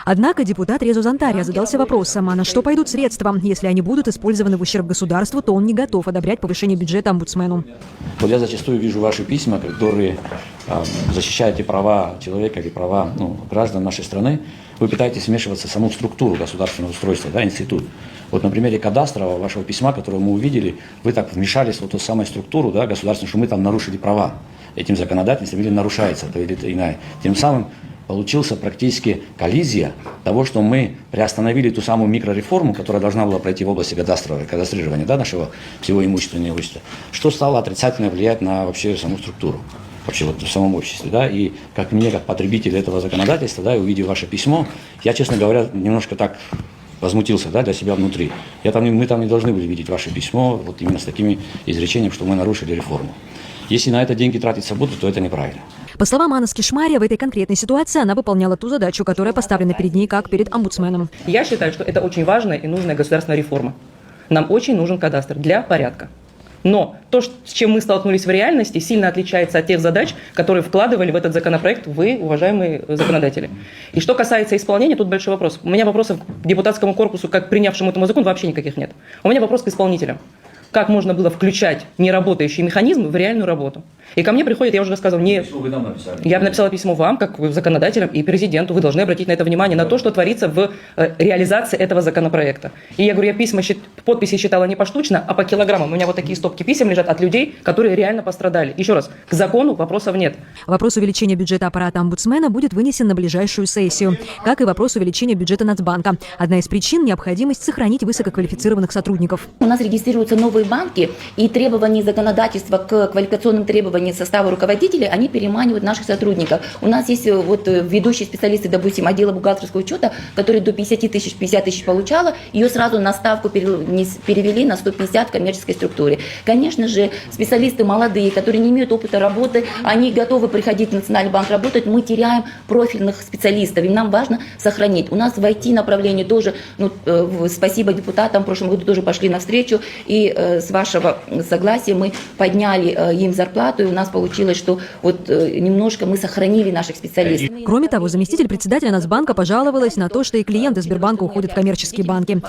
Однако депутат Резо Зантария задался вопросом, а на что пойдут средства? Если они будут использованы в ущерб государству, то он не готов одобрять повышение бюджета омбудсмену. Вот я зачастую вижу ваши письма, которые защищаете права человека или права граждан нашей страны. Вы пытаетесь вмешиваться в саму структуру государственного устройства, институт. Вот на примере кадастрового вашего письма, которое мы увидели, вы так вмешались в ту самую структуру государственную, что мы там нарушили права этим законодательством или нарушается то или иное. Тем самым получился практически коллизия того, что мы приостановили ту самую микрореформу, которая должна была пройти в области кадастрирования нашего всего имущества и неимущества, что стало отрицательно влиять на вообще саму структуру, вообще в самом обществе. И как мне, как потребитель этого законодательства, увидев ваше письмо, я, честно говоря, немножко так возмутился для себя внутри. Мы там не должны были видеть ваше письмо вот именно с такими изречением, что мы нарушили реформу. Если на это деньги тратиться будут, то это неправильно. По словам Анны Скишмария, в этой конкретной ситуации она выполняла ту задачу, которая поставлена перед ней, как перед омбудсменом. Я считаю, что это очень важная и нужная государственная реформа. Нам очень нужен кадастр для порядка. Но то, с чем мы столкнулись в реальности, сильно отличается от тех задач, которые вкладывали в этот законопроект вы, уважаемые законодатели. И что касается исполнения, тут большой вопрос. У меня вопросов к депутатскому корпусу, как принявшему этому закон, вообще никаких нет. У меня вопрос к исполнителям. Как можно было включать неработающий механизм в реальную работу? И ко мне приходит, я уже рассказывал, я написала письмо вам, как законодателям и президенту. Вы должны обратить на это внимание, на то, что творится в реализации этого законопроекта. И я говорю, я подписи считала не поштучно, а по килограммам. У меня вот такие стопки писем лежат от людей, которые реально пострадали. Еще раз, к закону вопросов нет. Вопрос увеличения бюджета аппарата омбудсмена будет вынесен на ближайшую сессию, как и вопрос увеличения бюджета Нацбанка. Одна из причин – необходимость сохранить высококвалифицированных сотрудников. У нас регистрируются новые банки, и требования законодательства к квалификационным требованиям состава руководителей, они переманивают наших сотрудников. У нас есть ведущие специалисты, допустим, отдела бухгалтерского учета, которые до 50 тысяч получала, ее сразу на ставку перевели на 150 в коммерческой структуре. Конечно же, специалисты молодые, которые не имеют опыта работы, они готовы приходить в Национальный банк работать, мы теряем профильных специалистов, и нам важно сохранить. У нас в IT-направлении тоже, спасибо депутатам, в прошлом году тоже пошли навстречу, и с вашего согласия мы подняли им зарплату, и у нас получилось, что немножко мы сохранили наших специалистов. Кроме того, заместитель председателя Нацбанка пожаловалась на то, что и клиенты Сбербанка уходят в коммерческие банки.